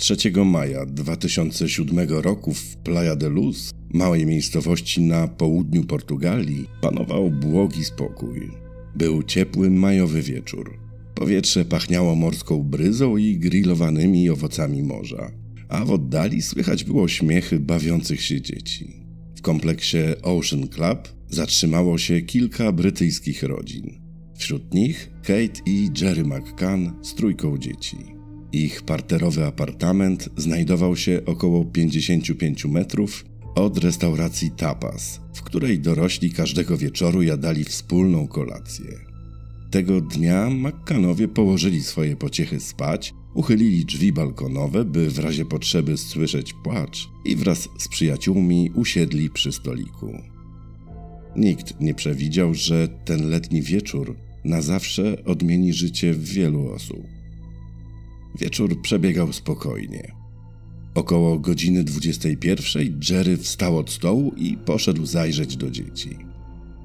3 maja 2007 roku w Praia da Luz, małej miejscowości na południu Portugalii, panował błogi spokój. Był ciepły majowy wieczór. Powietrze pachniało morską bryzą i grillowanymi owocami morza, a w oddali słychać było śmiechy bawiących się dzieci. W kompleksie Ocean Club zatrzymało się kilka brytyjskich rodzin. Wśród nich Kate i Jerry McCann z 3 dzieci. Ich parterowy apartament znajdował się około 55 metrów od restauracji Tapas, w której dorośli każdego wieczoru jadali wspólną kolację. Tego dnia McCannowie położyli swoje pociechy spać, uchylili drzwi balkonowe, by w razie potrzeby słyszeć płacz i wraz z przyjaciółmi usiedli przy stoliku. Nikt nie przewidział, że ten letni wieczór na zawsze odmieni życie wielu osób. Wieczór przebiegał spokojnie. Około godziny 21 Jerry wstał od stołu i poszedł zajrzeć do dzieci.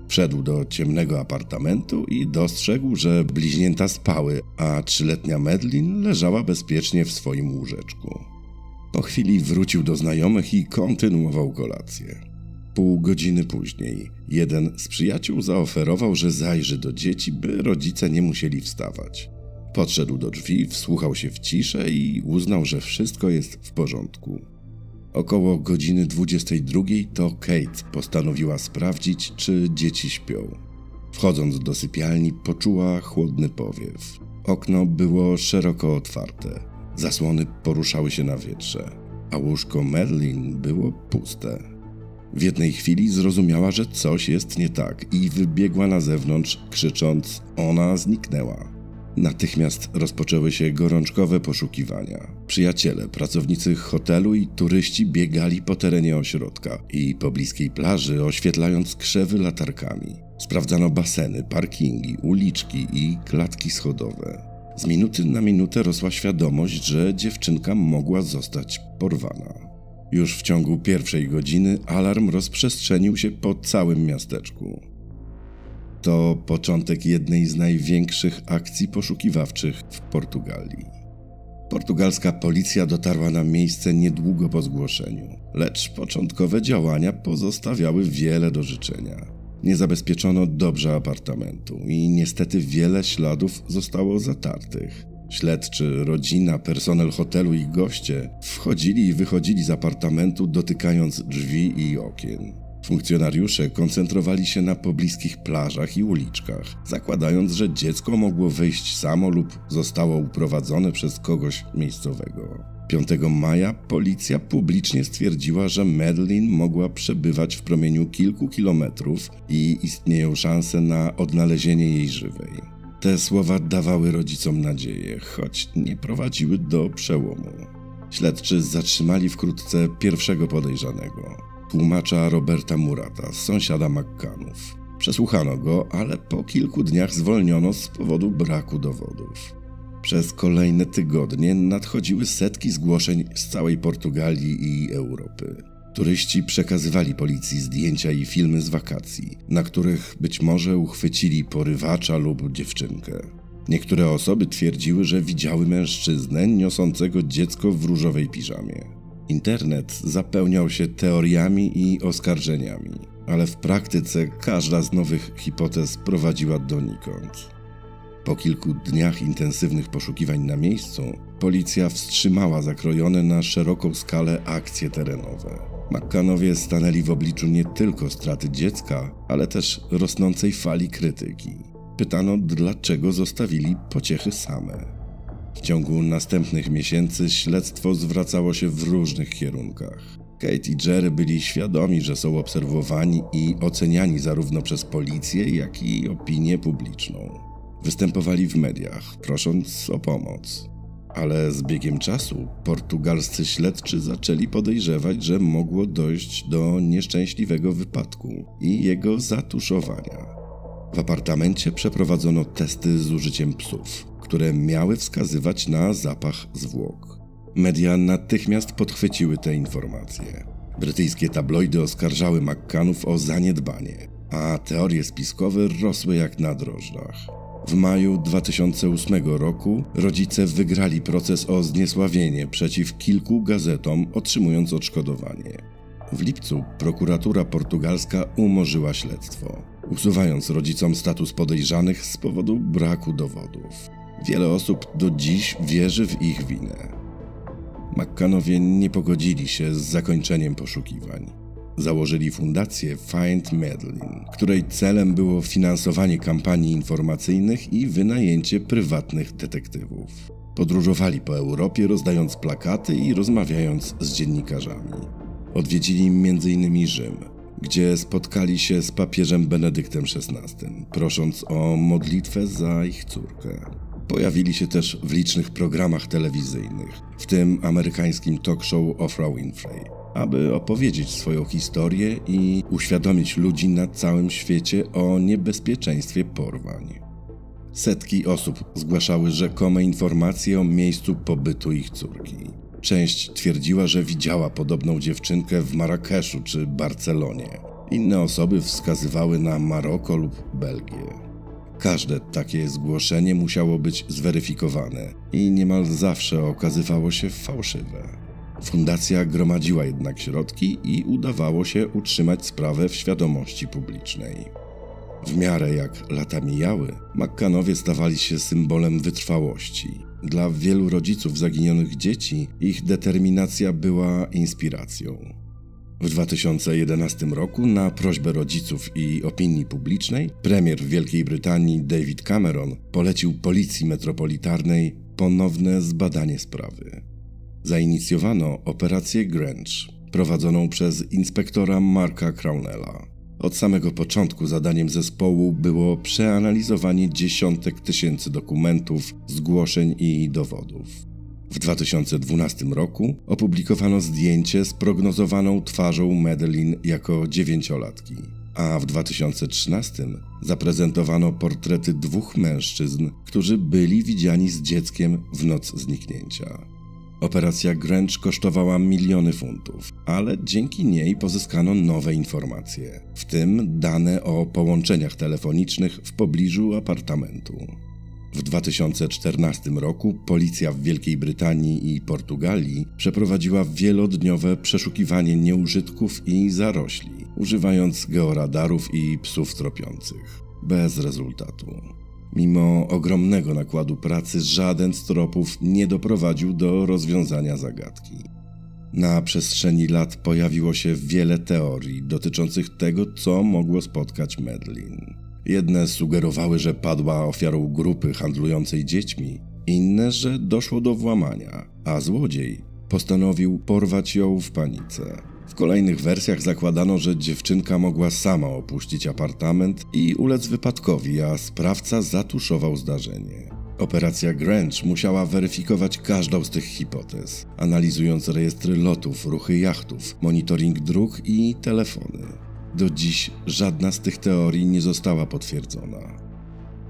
Wszedł do ciemnego apartamentu i dostrzegł, że bliźnięta spały, a 3-letnia Madeline leżała bezpiecznie w swoim łóżeczku. Po chwili wrócił do znajomych i kontynuował kolację. Pół godziny później jeden z przyjaciół zaoferował, że zajrzy do dzieci, by rodzice nie musieli wstawać. Podszedł do drzwi, wsłuchał się w ciszę i uznał, że wszystko jest w porządku. Około godziny 22 to Kate postanowiła sprawdzić, czy dzieci śpią. Wchodząc do sypialni, poczuła chłodny powiew. Okno było szeroko otwarte, zasłony poruszały się na wietrze, a łóżko Madeline było puste. W jednej chwili zrozumiała, że coś jest nie tak i wybiegła na zewnątrz, krzycząc: ona zniknęła. Natychmiast rozpoczęły się gorączkowe poszukiwania. Przyjaciele, pracownicy hotelu i turyści biegali po terenie ośrodka i pobliskiej plaży, oświetlając krzewy latarkami. Sprawdzano baseny, parkingi, uliczki i klatki schodowe. Z minuty na minutę rosła świadomość, że dziewczynka mogła zostać porwana. Już w ciągu pierwszej godziny alarm rozprzestrzenił się po całym miasteczku. To początek jednej z największych akcji poszukiwawczych w Portugalii. Portugalska policja dotarła na miejsce niedługo po zgłoszeniu, lecz początkowe działania pozostawiały wiele do życzenia. Nie zabezpieczono dobrze apartamentu i niestety wiele śladów zostało zatartych. Śledczy, rodzina, personel hotelu i goście wchodzili i wychodzili z apartamentu, dotykając drzwi i okien. Funkcjonariusze koncentrowali się na pobliskich plażach i uliczkach, zakładając, że dziecko mogło wyjść samo lub zostało uprowadzone przez kogoś miejscowego. 5 maja policja publicznie stwierdziła, że Madeline mogła przebywać w promieniu kilku kilometrów i istnieją szanse na odnalezienie jej żywej. Te słowa dawały rodzicom nadzieję, choć nie prowadziły do przełomu. Śledczy zatrzymali wkrótce pierwszego podejrzanego, tłumacza Roberta Murata, sąsiada McCannów. Przesłuchano go, ale po kilku dniach zwolniono z powodu braku dowodów. Przez kolejne tygodnie nadchodziły setki zgłoszeń z całej Portugalii i Europy. Turyści przekazywali policji zdjęcia i filmy z wakacji, na których być może uchwycili porywacza lub dziewczynkę. Niektóre osoby twierdziły, że widziały mężczyznę niosącego dziecko w różowej piżamie. Internet zapełniał się teoriami i oskarżeniami, ale w praktyce każda z nowych hipotez prowadziła donikąd. Po kilku dniach intensywnych poszukiwań na miejscu, policja wstrzymała zakrojone na szeroką skalę akcje terenowe. McCannowie stanęli w obliczu nie tylko straty dziecka, ale też rosnącej fali krytyki. Pytano, dlaczego zostawili pociechy same. W ciągu następnych miesięcy śledztwo zwracało się w różnych kierunkach. Kate i Jerry byli świadomi, że są obserwowani i oceniani zarówno przez policję, jak i opinię publiczną. Występowali w mediach, prosząc o pomoc. Ale z biegiem czasu portugalscy śledczy zaczęli podejrzewać, że mogło dojść do nieszczęśliwego wypadku i jego zatuszowania. W apartamencie przeprowadzono testy z użyciem psów, które miały wskazywać na zapach zwłok. Media natychmiast podchwyciły te informacje. Brytyjskie tabloidy oskarżały McCannów o zaniedbanie, a teorie spiskowe rosły jak na drożdżach. W maju 2008 roku rodzice wygrali proces o zniesławienie przeciw kilku gazetom, otrzymując odszkodowanie. W lipcu prokuratura portugalska umorzyła śledztwo, usuwając rodzicom status podejrzanych z powodu braku dowodów. Wiele osób do dziś wierzy w ich winę. McCannowie nie pogodzili się z zakończeniem poszukiwań. Założyli fundację Find Madeleine, której celem było finansowanie kampanii informacyjnych i wynajęcie prywatnych detektywów. Podróżowali po Europie, rozdając plakaty i rozmawiając z dziennikarzami. Odwiedzili m.in. Rzym, gdzie spotkali się z papieżem Benedyktem XVI, prosząc o modlitwę za ich córkę. Pojawili się też w licznych programach telewizyjnych, w tym amerykańskim talk show Oprah Winfrey, aby opowiedzieć swoją historię i uświadomić ludzi na całym świecie o niebezpieczeństwie porwań. Setki osób zgłaszały rzekome informacje o miejscu pobytu ich córki. Część twierdziła, że widziała podobną dziewczynkę w Marrakeszu czy Barcelonie. Inne osoby wskazywały na Maroko lub Belgię. Każde takie zgłoszenie musiało być zweryfikowane i niemal zawsze okazywało się fałszywe. Fundacja gromadziła jednak środki i udawało się utrzymać sprawę w świadomości publicznej. W miarę jak lata mijały, McCannowie stawali się symbolem wytrwałości. Dla wielu rodziców zaginionych dzieci ich determinacja była inspiracją. W 2011 roku na prośbę rodziców i opinii publicznej premier Wielkiej Brytanii David Cameron polecił Policji Metropolitarnej ponowne zbadanie sprawy. Zainicjowano operację Grange, prowadzoną przez inspektora Marka Crownella. Od samego początku zadaniem zespołu było przeanalizowanie dziesiątek tysięcy dokumentów, zgłoszeń i dowodów. W 2012 roku opublikowano zdjęcie z prognozowaną twarzą Madeleine jako 9-latki, a w 2013 zaprezentowano portrety 2 mężczyzn, którzy byli widziani z dzieckiem w noc zniknięcia. Operacja Grange kosztowała miliony funtów, ale dzięki niej pozyskano nowe informacje, w tym dane o połączeniach telefonicznych w pobliżu apartamentu. W 2014 roku policja w Wielkiej Brytanii i Portugalii przeprowadziła wielodniowe przeszukiwanie nieużytków i zarośli, używając georadarów i psów tropiących. Bez rezultatu. Mimo ogromnego nakładu pracy żaden z tropów nie doprowadził do rozwiązania zagadki. Na przestrzeni lat pojawiło się wiele teorii dotyczących tego, co mogło spotkać Madeleine. Jedne sugerowały, że padła ofiarą grupy handlującej dziećmi, inne, że doszło do włamania, a złodziej postanowił porwać ją w panice. W kolejnych wersjach zakładano, że dziewczynka mogła sama opuścić apartament i ulec wypadkowi, a sprawca zatuszował zdarzenie. Operacja Grange musiała weryfikować każdą z tych hipotez, analizując rejestry lotów, ruchy jachtów, monitoring dróg i telefony. Do dziś żadna z tych teorii nie została potwierdzona.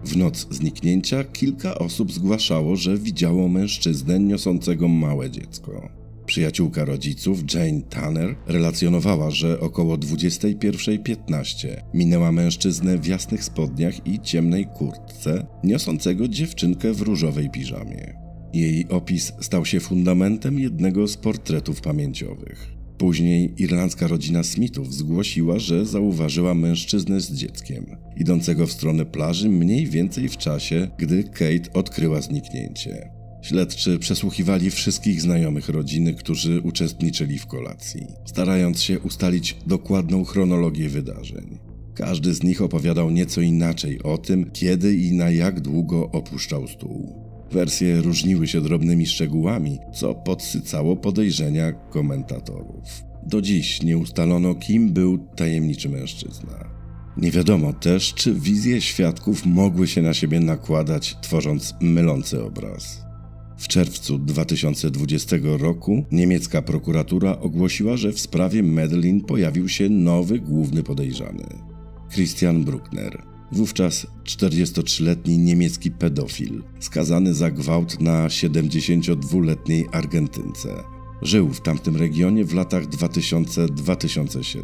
W noc zniknięcia kilka osób zgłaszało, że widziało mężczyznę niosącego małe dziecko. Przyjaciółka rodziców, Jane Tanner, relacjonowała, że około 21:15 minęła mężczyznę w jasnych spodniach i ciemnej kurtce, niosącego dziewczynkę w różowej piżamie. Jej opis stał się fundamentem jednego z portretów pamięciowych. Później irlandzka rodzina Smithów zgłosiła, że zauważyła mężczyznę z dzieckiem, idącego w stronę plaży mniej więcej w czasie, gdy Kate odkryła zniknięcie. Śledczy przesłuchiwali wszystkich znajomych rodziny, którzy uczestniczyli w kolacji, starając się ustalić dokładną chronologię wydarzeń. Każdy z nich opowiadał nieco inaczej o tym, kiedy i na jak długo opuszczał stół. Wersje różniły się drobnymi szczegółami, co podsycało podejrzenia komentatorów. Do dziś nie ustalono, kim był tajemniczy mężczyzna. Nie wiadomo też, czy wizje świadków mogły się na siebie nakładać, tworząc mylący obraz. W czerwcu 2020 roku niemiecka prokuratura ogłosiła, że w sprawie Madeleine pojawił się nowy główny podejrzany. Christian Bruckner, wówczas 43-letni niemiecki pedofil, skazany za gwałt na 72-letniej Argentynce. Żył w tamtym regionie w latach 2000-2007.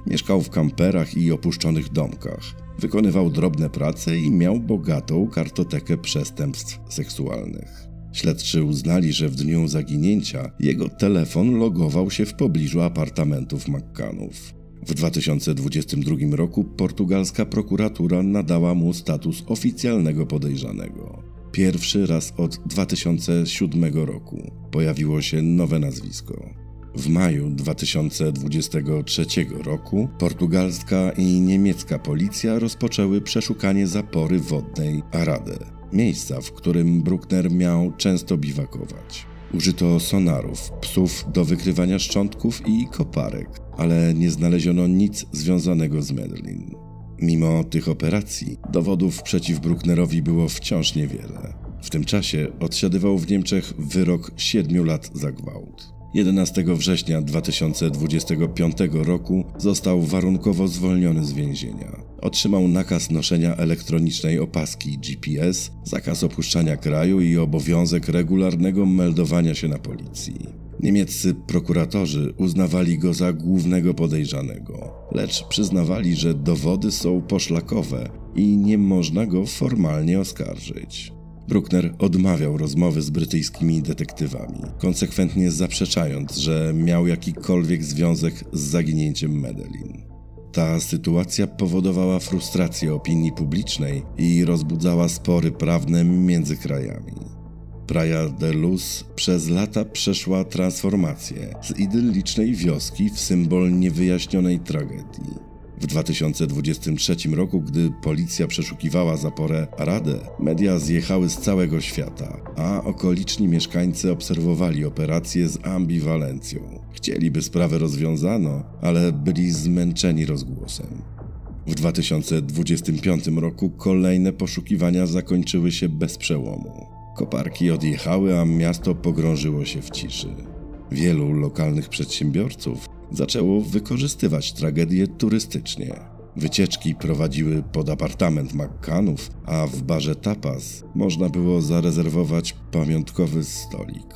Mieszkał w kamperach i opuszczonych domkach. Wykonywał drobne prace i miał bogatą kartotekę przestępstw seksualnych. Śledczy uznali, że w dniu zaginięcia jego telefon logował się w pobliżu apartamentów McCannów. W 2022 roku portugalska prokuratura nadała mu status oficjalnego podejrzanego. Pierwszy raz od 2007 roku pojawiło się nowe nazwisko. W maju 2023 roku portugalska i niemiecka policja rozpoczęły przeszukanie zapory wodnej Arade, miejsca, w którym Bruckner miał często biwakować. Użyto sonarów, psów do wykrywania szczątków i koparek, ale nie znaleziono nic związanego z Medellin. Mimo tych operacji dowodów przeciw Brucknerowi było wciąż niewiele. W tym czasie odsiadywał w Niemczech wyrok 7 lat za gwałt. 11 września 2025 roku został warunkowo zwolniony z więzienia. Otrzymał nakaz noszenia elektronicznej opaski GPS, zakaz opuszczania kraju i obowiązek regularnego meldowania się na policji. Niemieccy prokuratorzy uznawali go za głównego podejrzanego, lecz przyznawali, że dowody są poszlakowe i nie można go formalnie oskarżyć. Bruckner odmawiał rozmowy z brytyjskimi detektywami, konsekwentnie zaprzeczając, że miał jakikolwiek związek z zaginięciem Medellin. Ta sytuacja powodowała frustrację opinii publicznej i rozbudzała spory prawne między krajami. Praia de Luz przez lata przeszła transformację z idyllicznej wioski w symbol niewyjaśnionej tragedii. W 2023 roku, gdy policja przeszukiwała zaporę Arade, media zjechały z całego świata, a okoliczni mieszkańcy obserwowali operację z ambiwalencją. Chcieliby sprawę rozwiązano, ale byli zmęczeni rozgłosem. W 2025 roku kolejne poszukiwania zakończyły się bez przełomu. Koparki odjechały, a miasto pogrążyło się w ciszy. Wielu lokalnych przedsiębiorców zaczęło wykorzystywać tragedię turystycznie. Wycieczki prowadziły pod apartament McCannów, a w barze Tapas można było zarezerwować pamiątkowy stolik.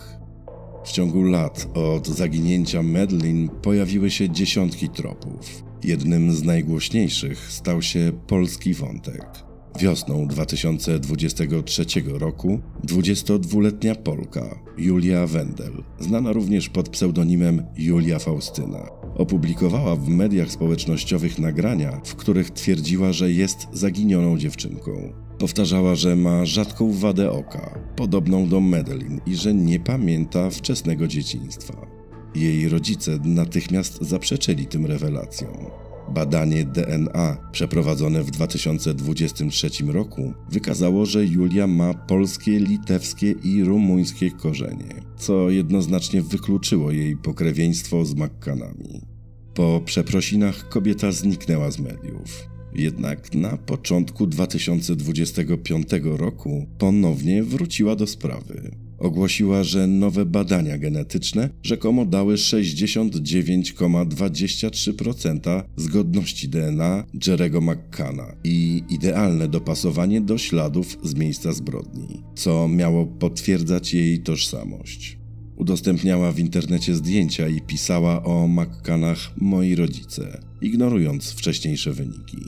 W ciągu lat od zaginięcia Medellin pojawiły się dziesiątki tropów. Jednym z najgłośniejszych stał się polski wątek. Wiosną 2023 roku 22-letnia Polka Julia Wendel, znana również pod pseudonimem Julia Faustyna, opublikowała w mediach społecznościowych nagrania, w których twierdziła, że jest zaginioną dziewczynką. Powtarzała, że ma rzadką wadę oka, podobną do Medellin i że nie pamięta wczesnego dzieciństwa. Jej rodzice natychmiast zaprzeczyli tym rewelacjom. Badanie DNA przeprowadzone w 2023 roku wykazało, że Julia ma polskie, litewskie i rumuńskie korzenie, co jednoznacznie wykluczyło jej pokrewieństwo z McCannami. Po przeprosinach kobieta zniknęła z mediów. Jednak na początku 2025 roku ponownie wróciła do sprawy. Ogłosiła, że nowe badania genetyczne rzekomo dały 69,23% zgodności DNA Jerry'ego McCanna i idealne dopasowanie do śladów z miejsca zbrodni, co miało potwierdzać jej tożsamość. Udostępniała w internecie zdjęcia i pisała o McCannach moi rodzice, ignorując wcześniejsze wyniki.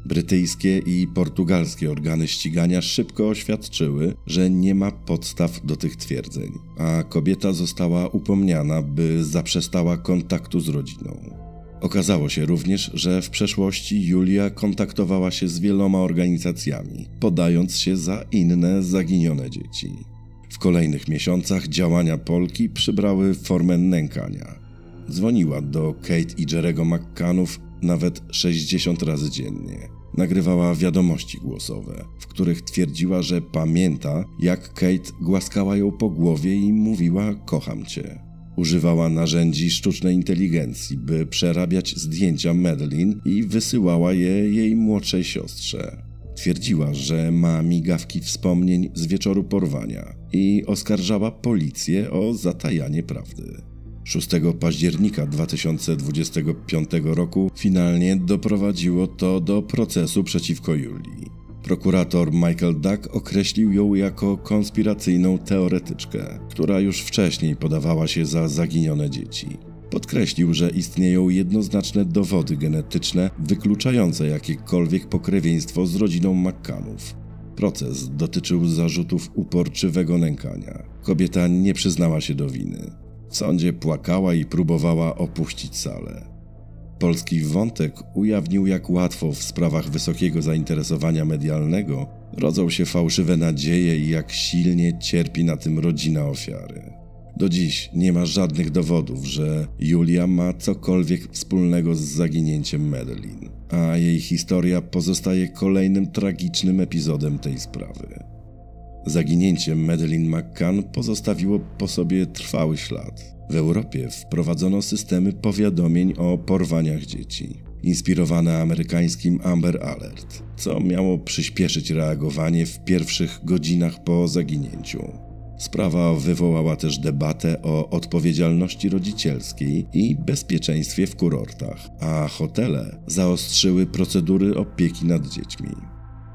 Brytyjskie i portugalskie organy ścigania szybko oświadczyły, że nie ma podstaw do tych twierdzeń, a kobieta została upomniana, by zaprzestała kontaktu z rodziną. Okazało się również, że w przeszłości Julia kontaktowała się z wieloma organizacjami, podając się za inne zaginione dzieci. W kolejnych miesiącach działania Polki przybrały formę nękania. Dzwoniła do Kate i Jerry'ego McCannów nawet 60 razy dziennie. Nagrywała wiadomości głosowe, w których twierdziła, że pamięta, jak Kate głaskała ją po głowie i mówiła „kocham cię”. Używała narzędzi sztucznej inteligencji, by przerabiać zdjęcia Medellin i wysyłała je jej młodszej siostrze. Twierdziła, że ma migawki wspomnień z wieczoru porwania i oskarżała policję o zatajanie prawdy. 6 października 2025 roku finalnie doprowadziło to do procesu przeciwko Julii. Prokurator Michael Duck określił ją jako konspiracyjną teoretyczkę, która już wcześniej podawała się za zaginione dzieci. Podkreślił, że istnieją jednoznaczne dowody genetyczne wykluczające jakiekolwiek pokrewieństwo z rodziną McCannów. Proces dotyczył zarzutów uporczywego nękania. Kobieta nie przyznała się do winy. W sądzie płakała i próbowała opuścić salę. Polski wątek ujawnił, jak łatwo w sprawach wysokiego zainteresowania medialnego rodzą się fałszywe nadzieje i jak silnie cierpi na tym rodzina ofiary. Do dziś nie ma żadnych dowodów, że Julia ma cokolwiek wspólnego z zaginięciem Madeleine, a jej historia pozostaje kolejnym tragicznym epizodem tej sprawy. Zaginięcie Madeleine McCann pozostawiło po sobie trwały ślad. W Europie wprowadzono systemy powiadomień o porwaniach dzieci, inspirowane amerykańskim Amber Alert, co miało przyspieszyć reagowanie w pierwszych godzinach po zaginięciu. Sprawa wywołała też debatę o odpowiedzialności rodzicielskiej i bezpieczeństwie w kurortach, a hotele zaostrzyły procedury opieki nad dziećmi.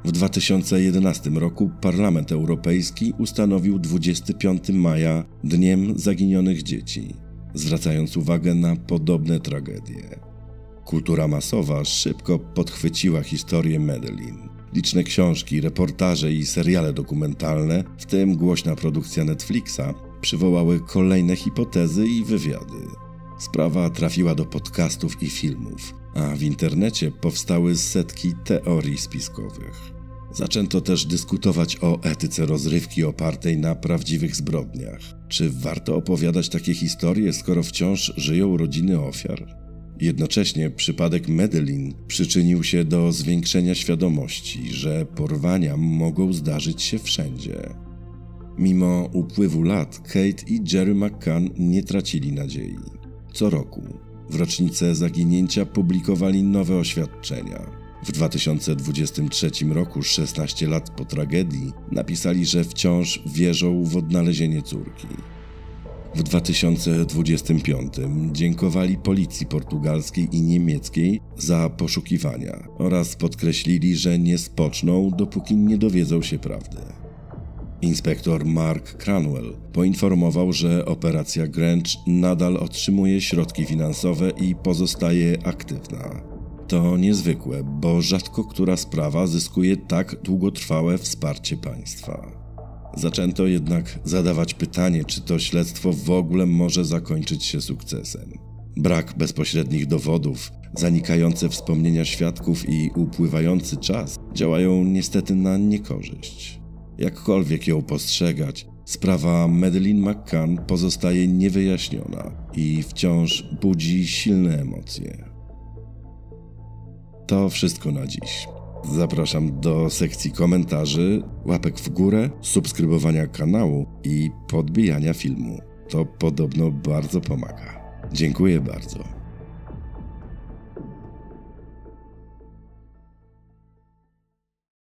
W 2011 roku Parlament Europejski ustanowił 25 maja Dniem Zaginionych Dzieci, zwracając uwagę na podobne tragedie. Kultura masowa szybko podchwyciła historię Madeleine. Liczne książki, reportaże i seriale dokumentalne, w tym głośna produkcja Netflixa, przywołały kolejne hipotezy i wywiady. Sprawa trafiła do podcastów i filmów, a w internecie powstały setki teorii spiskowych. Zaczęto też dyskutować o etyce rozrywki opartej na prawdziwych zbrodniach. Czy warto opowiadać takie historie, skoro wciąż żyją rodziny ofiar? Jednocześnie przypadek Madeleine przyczynił się do zwiększenia świadomości, że porwania mogą zdarzyć się wszędzie. Mimo upływu lat Kate i Jerry McCann nie tracili nadziei. Co roku, w rocznicę zaginięcia publikowali nowe oświadczenia. W 2023 roku, 16 lat po tragedii, napisali, że wciąż wierzą w odnalezienie córki. W 2025 dziękowali policji portugalskiej i niemieckiej za poszukiwania oraz podkreślili, że nie spoczną, dopóki nie dowiedzą się prawdy. Inspektor Mark Cranwell poinformował, że operacja Grange nadal otrzymuje środki finansowe i pozostaje aktywna. To niezwykłe, bo rzadko która sprawa zyskuje tak długotrwałe wsparcie państwa. Zaczęto jednak zadawać pytanie, czy to śledztwo w ogóle może zakończyć się sukcesem. Brak bezpośrednich dowodów, zanikające wspomnienia świadków i upływający czas działają niestety na niekorzyść. Jakkolwiek ją postrzegać, sprawa Madeleine McCann pozostaje niewyjaśniona i wciąż budzi silne emocje. To wszystko na dziś. Zapraszam do sekcji komentarzy, łapek w górę, subskrybowania kanału i podbijania filmu. To podobno bardzo pomaga. Dziękuję bardzo.